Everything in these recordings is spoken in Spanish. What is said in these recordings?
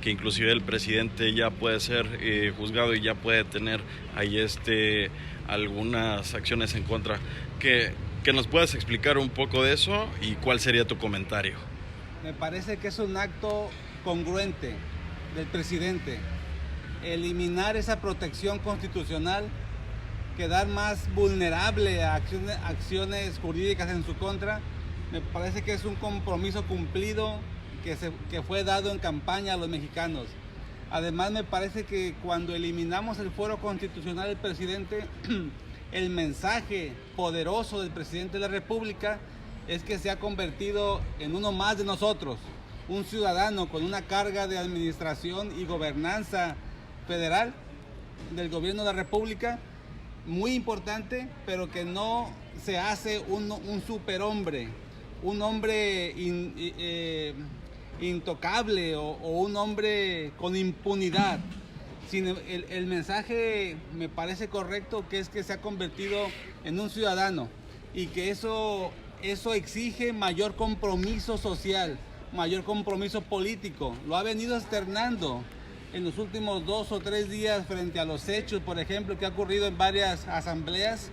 que inclusive el presidente ya puede ser juzgado y ya puede tener ahí algunas acciones en contra. Que nos puedas explicar un poco de eso y cuál sería tu comentario. Me parece que es un acto congruente del presidente. Eliminar esa protección constitucional, quedar más vulnerable a acciones jurídicas en su contra, me parece que es un compromiso cumplido que fue dado en campaña a los mexicanos. Además, me parece que cuando eliminamos el fuero constitucional del presidente, el mensaje poderoso del presidente de la República es que se ha convertido en uno más de nosotros, un ciudadano con una carga de administración y gobernanza federal del gobierno de la República muy importante, pero que no se hace un superhombre, un hombre intocable o un hombre con impunidad. El mensaje me parece correcto, que es que se ha convertido en un ciudadano y que eso exige mayor compromiso social, mayor compromiso político. Lo ha venido externando en los últimos 2 o 3 días frente a los hechos, por ejemplo, que ha ocurrido en varias asambleas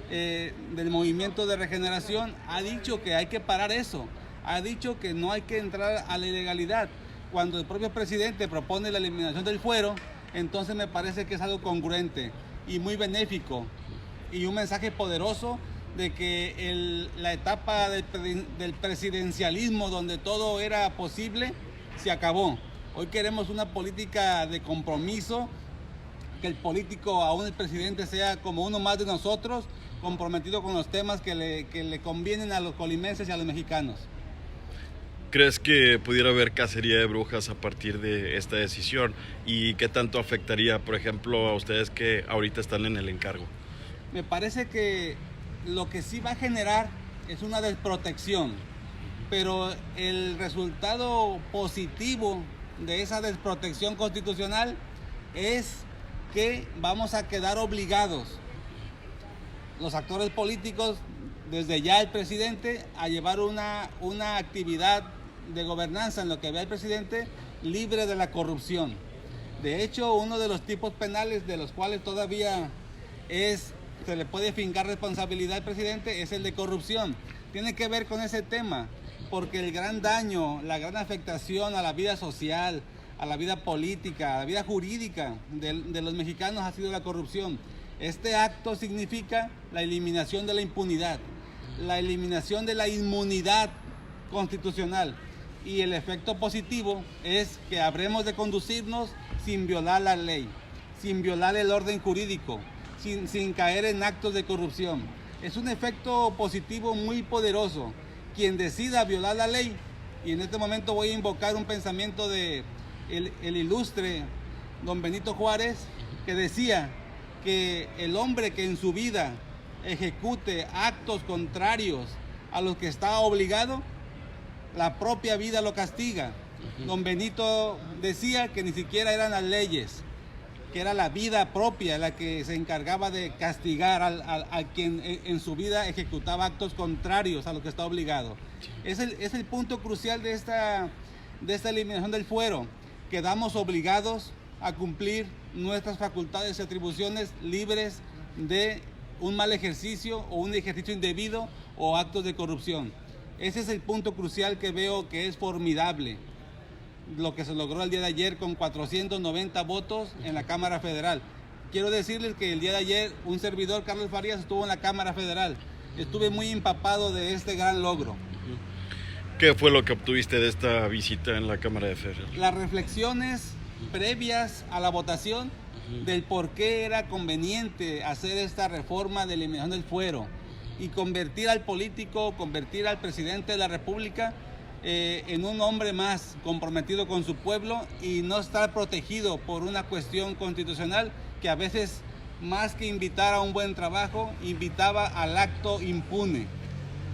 del Movimiento de Regeneración. Ha dicho que hay que parar eso, ha dicho que no hay que entrar a la ilegalidad. Cuando el propio presidente propone la eliminación del fuero, entonces me parece que es algo congruente y muy benéfico y un mensaje poderoso de que la etapa del presidencialismo, donde todo era posible, se acabó. Hoy queremos una política de compromiso, que el político, aún el presidente, sea como uno más de nosotros, comprometido con los temas que le convienen a los colimenses y a los mexicanos. ¿Crees que pudiera haber cacería de brujas a partir de esta decisión? ¿Y qué tanto afectaría, por ejemplo, a ustedes que ahorita están en el encargo? Me parece que lo que sí va a generar es una desprotección, pero el resultado positivo de esa desprotección constitucional es que vamos a quedar obligados, los actores políticos, desde ya el presidente, a llevar una actividad de gobernanza en lo que vea el presidente libre de la corrupción. De hecho, uno de los tipos penales de los cuales todavía se le puede fincar responsabilidad al presidente es el de corrupción. Tiene que ver con ese tema, porque el gran daño, la gran afectación a la vida social, a la vida política, a la vida jurídica de los mexicanos ha sido la corrupción. Este acto significa la eliminación de la impunidad, la eliminación de la inmunidad constitucional, y el efecto positivo es que habremos de conducirnos sin violar la ley, sin violar el orden jurídico, sin caer en actos de corrupción. Es un efecto positivo muy poderoso. Quien decida violar la ley, y en este momento voy a invocar un pensamiento de el ilustre don Benito Juárez, que decía que el hombre que en su vida ejecute actos contrarios a los que está obligado, la propia vida lo castiga. Don Benito decía que ni siquiera eran las leyes, que era la vida propia la que se encargaba de castigar a quien en su vida ejecutaba actos contrarios a lo que está obligado. Es el punto crucial de esta eliminación del fuero. Quedamos obligados a cumplir nuestras facultades y atribuciones libres de un mal ejercicio o un ejercicio indebido o actos de corrupción. Ese es el punto crucial que veo que es formidable, lo que se logró el día de ayer con 490 votos en la Cámara Federal. Quiero decirles que el día de ayer un servidor, Carlos Farías, estuvo en la Cámara Federal. Estuve muy empapado de este gran logro. ¿Qué fue lo que obtuviste de esta visita en la Cámara de Federal? Las reflexiones previas a la votación del por qué era conveniente hacer esta reforma de eliminación del fuero y convertir al político, convertir al presidente de la República en un hombre más comprometido con su pueblo y no estar protegido por una cuestión constitucional que a veces, más que invitar a un buen trabajo, invitaba al acto impune,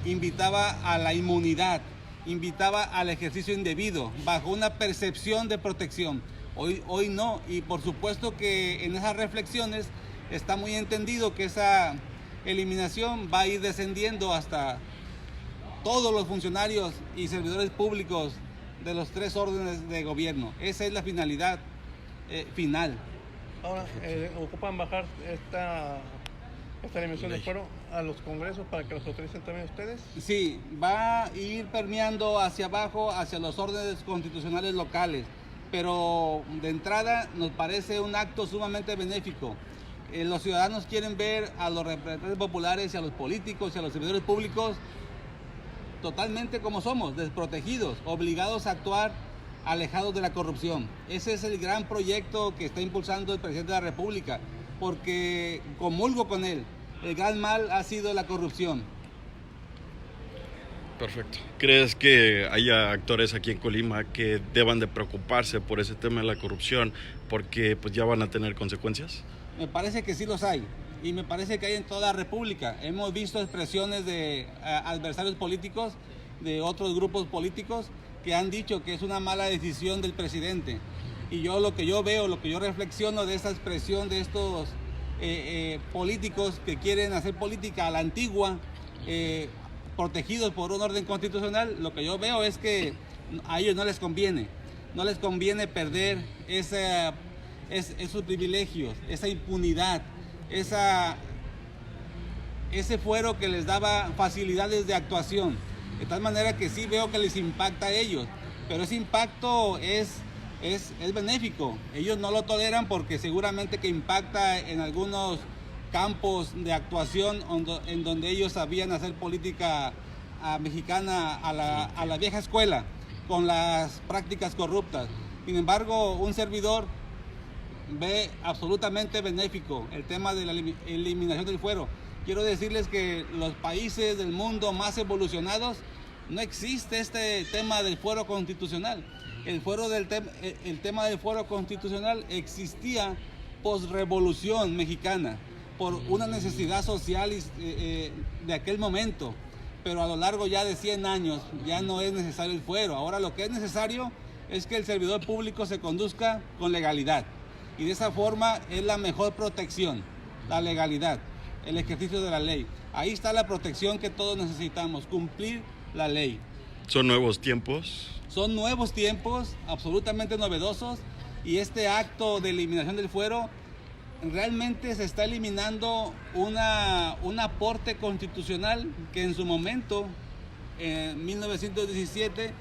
invitaba a la inmunidad, invitaba al ejercicio indebido, bajo una percepción de protección. Hoy no, y por supuesto que en esas reflexiones está muy entendido que esa eliminación va a ir descendiendo hasta todos los funcionarios y servidores públicos de los 3 órdenes de gobierno. Esa es la finalidad final. Ahora, ¿ocupan bajar esta eliminación de fuero a los congresos para que los autoricen también ustedes? Sí, va a ir permeando hacia abajo, hacia los órdenes constitucionales locales, pero de entrada nos parece un acto sumamente benéfico. Los ciudadanos quieren ver a los representantes populares y a los políticos y a los servidores públicos totalmente como somos, desprotegidos, obligados a actuar alejados de la corrupción. Ese es el gran proyecto que está impulsando el presidente de la República, porque comulgo con él. El gran mal ha sido la corrupción. Perfecto. ¿Crees que haya actores aquí en Colima que deban de preocuparse por ese tema de la corrupción porque pues ya van a tener consecuencias? Me parece que sí los hay, y me parece que hay en toda la República. Hemos visto expresiones de adversarios políticos, de otros grupos políticos, que han dicho que es una mala decisión del presidente. Y yo lo que yo veo, lo que yo reflexiono de esa expresión de estos políticos que quieren hacer política a la antigua, protegidos por un orden constitucional, lo que yo veo es que a ellos no les conviene perder esos privilegios, esa impunidad, ese fuero que les daba facilidades de actuación. De tal manera que sí veo que les impacta a ellos, pero ese impacto es benéfico. Ellos no lo toleran porque seguramente que impacta en algunos campos de actuación en donde ellos sabían hacer política mexicana a la vieja escuela, con las prácticas corruptas. Sin embargo, un servidor ve absolutamente benéfico el tema de la eliminación del fuero. Quiero decirles que los países del mundo más evolucionados no existe este tema del fuero constitucional. El tema del fuero constitucional existía post-revolución mexicana por una necesidad social de aquel momento, pero a lo largo ya de 100 años ya no es necesario el fuero. Ahora lo que es necesario es que el servidor público se conduzca con legalidad, y de esa forma es la mejor protección, la legalidad, el ejercicio de la ley. Ahí está la protección que todos necesitamos, cumplir la ley. ¿Son nuevos tiempos? Son nuevos tiempos, absolutamente novedosos, y este acto de eliminación del fuero realmente se está eliminando un aporte constitucional que en su momento, en 1917,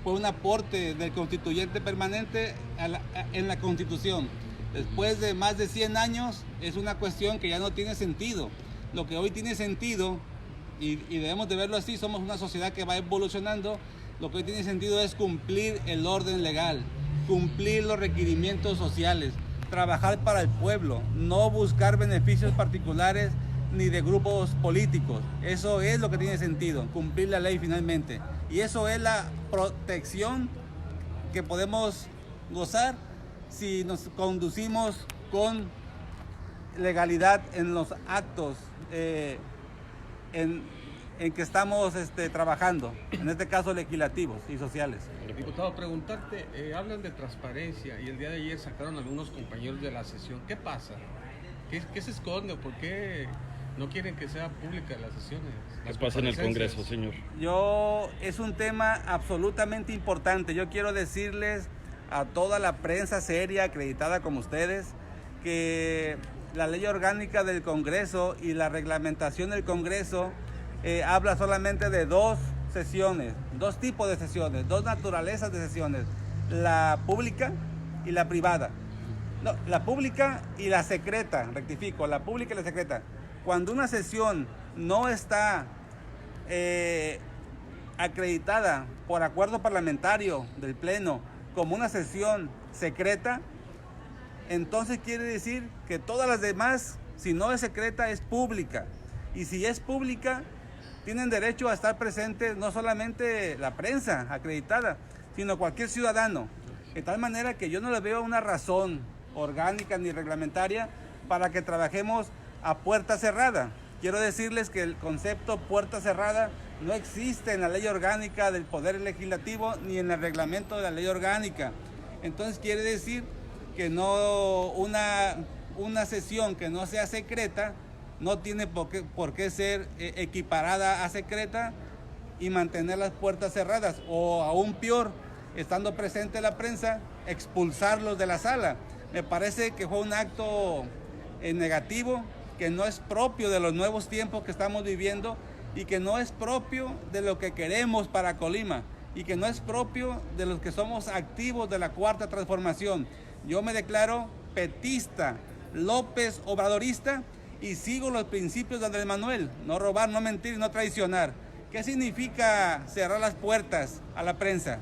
fue un aporte del constituyente permanente en la Constitución. Después de más de 100 años, es una cuestión que ya no tiene sentido. Lo que hoy tiene sentido, y debemos de verlo así, somos una sociedad que va evolucionando, lo que hoy tiene sentido es cumplir el orden legal, cumplir los requerimientos sociales, trabajar para el pueblo, no buscar beneficios particulares ni de grupos políticos. Eso es lo que tiene sentido, cumplir la ley finalmente. Y eso es la protección que podemos gozar si nos conducimos con legalidad en los actos en que estamos trabajando, en este caso legislativos y sociales. Diputado, preguntarte, hablan de transparencia y el día de ayer sacaron algunos compañeros de la sesión. ¿Qué pasa? ¿Qué se esconde o por qué no quieren que sea pública las sesiones? ¿Qué pasa en el Congreso, señor? Es un tema absolutamente importante. Yo quiero decirles a toda la prensa seria, acreditada como ustedes, que la ley orgánica del Congreso y la reglamentación del Congreso habla solamente de 2 sesiones, 2 tipos de sesiones, 2 naturalezas de sesiones, la pública y la privada. No, la pública y la secreta, rectifico, la pública y la secreta. Cuando una sesión no está acreditada por acuerdo parlamentario del Pleno como una sesión secreta, entonces quiere decir que todas las demás, si no es secreta, es pública. Y si es pública, tienen derecho a estar presentes no solamente la prensa acreditada, sino cualquier ciudadano. De tal manera que yo no le veo una razón orgánica ni reglamentaria para que trabajemos a puerta cerrada. Quiero decirles que el concepto puerta cerrada no existe en la ley orgánica del Poder Legislativo ni en el reglamento de la ley orgánica. Entonces quiere decir que no una sesión que no sea secreta no tiene por qué ser equiparada a secreta y mantener las puertas cerradas, o aún peor, estando presente la prensa, expulsarlos de la sala. Me parece que fue un acto negativo, que no es propio de los nuevos tiempos que estamos viviendo y que no es propio de lo que queremos para Colima y que no es propio de los que somos activos de la Cuarta Transformación. Yo me declaro petista, López Obradorista y sigo los principios de Andrés Manuel: no robar, no mentir y no traicionar. ¿Qué significa cerrar las puertas a la prensa?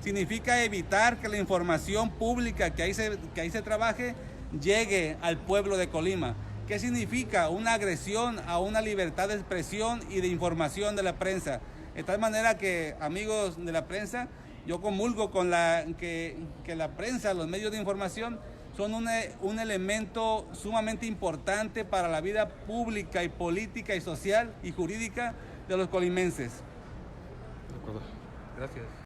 Significa evitar que la información pública que ahí se trabaje llegue al pueblo de Colima. ¿Qué significa? Una agresión a una libertad de expresión y de información de la prensa. De tal manera que, amigos de la prensa, yo comulgo con que la prensa, los medios de información, son un elemento sumamente importante para la vida pública y política y social y jurídica de los colimenses. De acuerdo. Gracias.